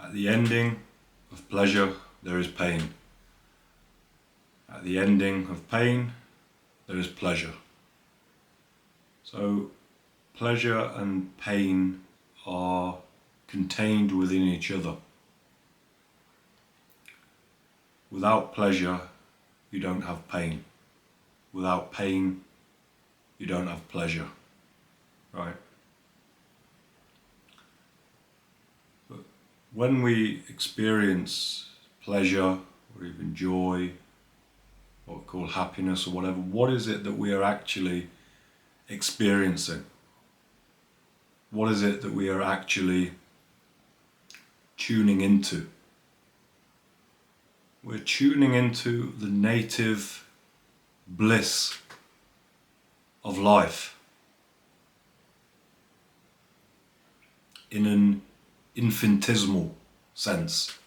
At the ending of pleasure, there is pain. At the ending of pain, there is pleasure. So, pleasure and pain are contained within each other. Without pleasure, you don't have pain. Without pain, you don't have pleasure. Right? But when we experience pleasure or even joy, what we call happiness or whatever, what is it that we are actually experiencing? What is it that we are actually tuning into? We're tuning into the native bliss of life in an infinitesimal sense.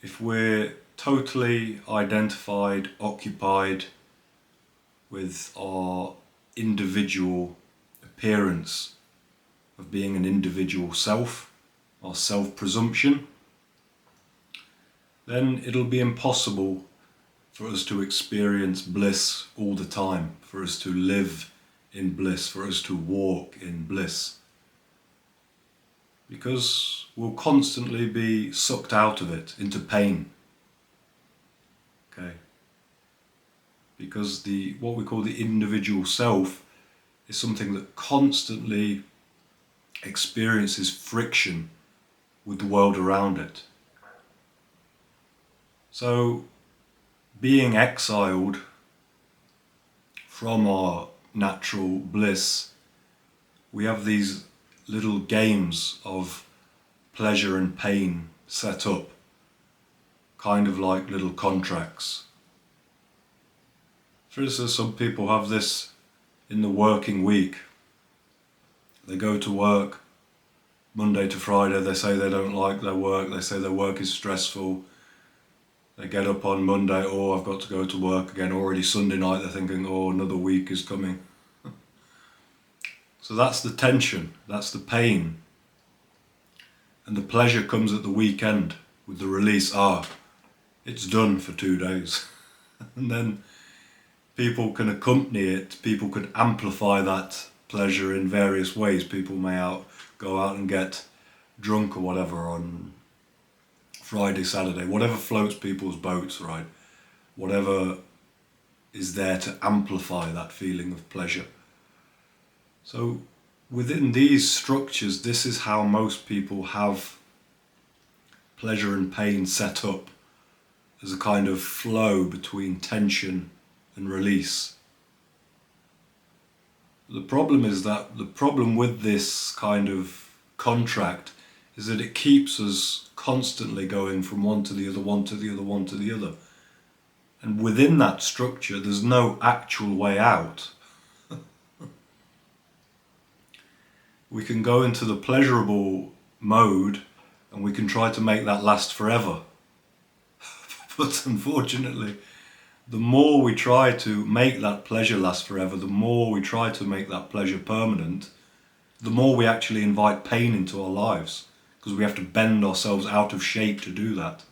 If we're totally identified, occupied with our individual appearance of being an individual self, our self-presumption, then it'll be impossible for us to experience bliss all the time, for us to live in bliss, for us to walk in bliss. Because we'll constantly be sucked out of it, into pain. Okay? Because what we call the individual self is something that constantly experiences friction with the world around it. So, being exiled from our natural bliss, we have these little games of pleasure and pain set up, kind of like little contracts. For instance, some people have this in the working week. They go to work Monday to Friday, they say they don't like their work, they say their work is stressful. They get up on Monday, oh, I've got to go to work again. Already Sunday night, they're thinking, oh, another week is coming. So that's the tension, that's the pain. And the pleasure comes at the weekend with the release, it's done for 2 days. And then people can accompany it, people could amplify that pleasure in various ways. People may go out and get drunk or whatever on Friday, Saturday, whatever floats people's boats, right? Whatever is there to amplify that feeling of pleasure. So within these structures, this is how most people have pleasure and pain set up as a kind of flow between tension and release. The problem is that the problem with this kind of contract is that it keeps us constantly going from one to the other, one to the other, one to the other. And within that structure, there's no actual way out. We can go into the pleasurable mode and we can try to make that last forever. But unfortunately, the more we try to make that pleasure last forever, the more we try to make that pleasure permanent, the more we actually invite pain into our lives, because we have to bend ourselves out of shape to do that.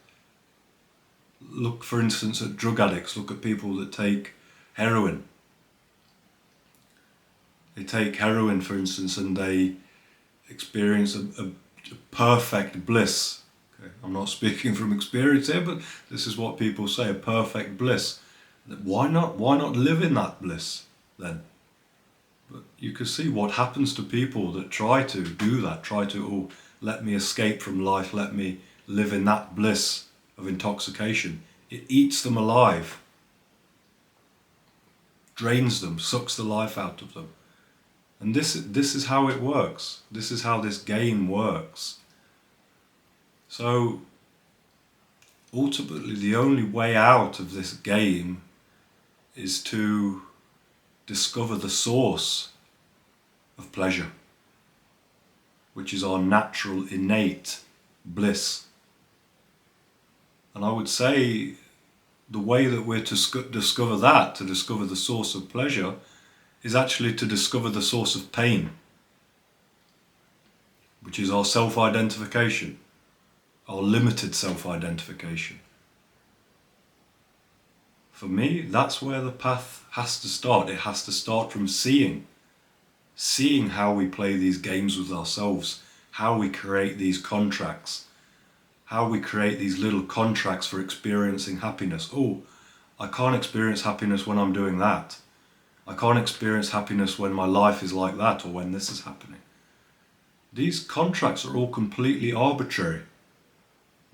Look, for instance, at drug addicts. Look at people that take heroin. They take heroin, for instance, and they experience a perfect bliss. Okay? I'm not speaking from experience here, but this is what people say, a perfect bliss. Why not live in that bliss then? But you can see what happens to people that try to do that, let me escape from life, let me live in that bliss of intoxication. It eats them alive, drains them, sucks the life out of them. And this is how it works. This is how this game works. So ultimately the only way out of this game is to discover the source of pleasure, which is our natural, innate bliss. And I would say the way that we're to discover that, to discover the source of pleasure, is actually to discover the source of pain. which is our self-identification, our limited self-identification. For me, that's where the path has to start. It has to start from seeing how we play these games with ourselves, how we create these contracts, how we create these little contracts for experiencing happiness. Oh, I can't experience happiness when I'm doing that. I can't experience happiness when my life is like that or when this is happening. These contracts are all completely arbitrary.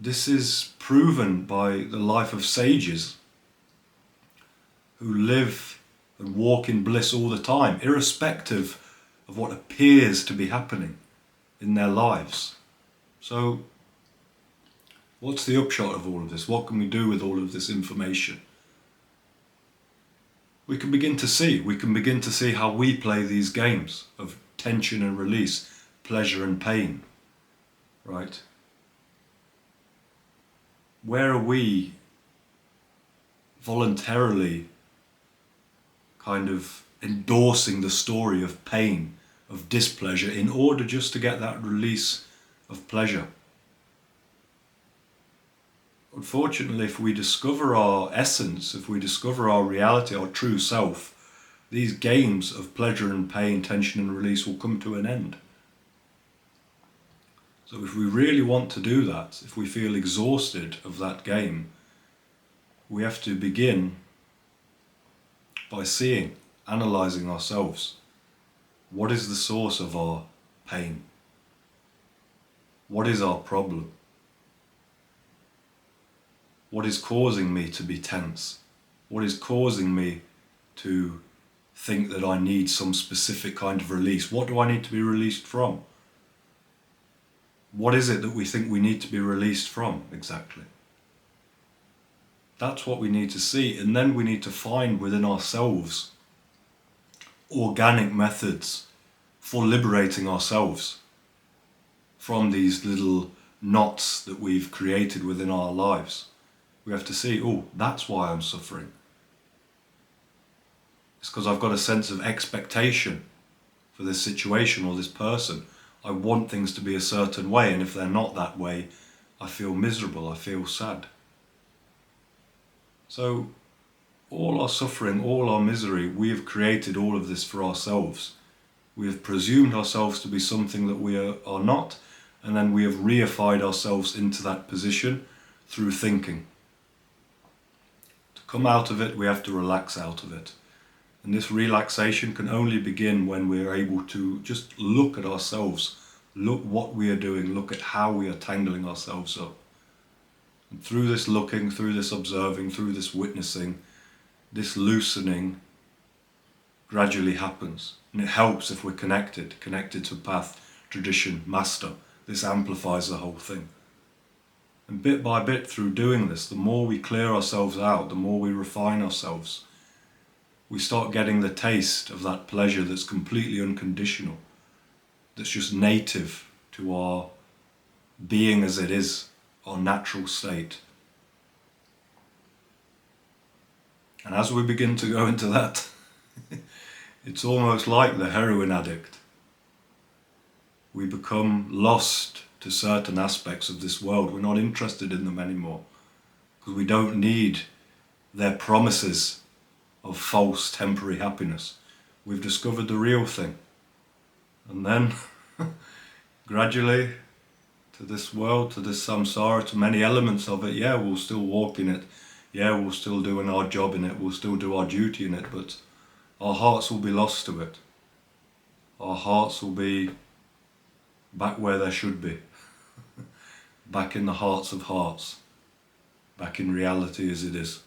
This is proven by the life of sages who live and walk in bliss all the time, irrespective of what appears to be happening in their lives. So, what's the upshot of all of this? What can we do with all of this information? We can begin to see how we play these games of tension and release, pleasure and pain, right? Where are we voluntarily kind of endorsing the story of pain, of displeasure, in order just to get that release of pleasure? Unfortunately, if we discover our essence, if we discover our reality, our true self, these games of pleasure and pain, tension and release will come to an end. So if we really want to do that, if we feel exhausted of that game, we have to begin by seeing, analysing ourselves. What is the source of our pain? What is our problem? What is causing me to be tense? What is causing me to think that I need some specific kind of release? What do I need to be released from? What is it that we think we need to be released from exactly? That's what we need to see, and then we need to find within ourselves organic methods for liberating ourselves from these little knots that we've created within our lives. We have to see, oh, that's why I'm suffering. It's because I've got a sense of expectation for this situation or this person. I want things to be a certain way, and if they're not that way, I feel miserable, I feel sad. So all our suffering, all our misery, we have created all of this for ourselves. We have presumed ourselves to be something that we are not, and then we have reified ourselves into that position through thinking. To come out of it, we have to relax out of it. And this relaxation can only begin when we're able to just look at ourselves, look what we are doing, look at how we are tangling ourselves up. And through this looking, through this observing, through this witnessing, this loosening gradually happens. And it helps if we're connected to path, tradition, master. This amplifies the whole thing. And bit by bit through doing this, the more we clear ourselves out, the more we refine ourselves, we start getting the taste of that pleasure that's completely unconditional, that's just native to our being as it is, our natural state. And as we begin to go into that, it's almost like the heroin addict. We become lost to certain aspects of this world. We're not interested in them anymore because we don't need their promises of false temporary happiness. We've discovered the real thing. And then gradually to this world, to this samsara, to many elements of it, yeah, we'll still walk in it. Yeah, we'll still doing our job in it. We'll still do our duty in it, but our hearts will be lost to it. Our hearts will be back where they should be. Back in the hearts of hearts. Back in reality as it is.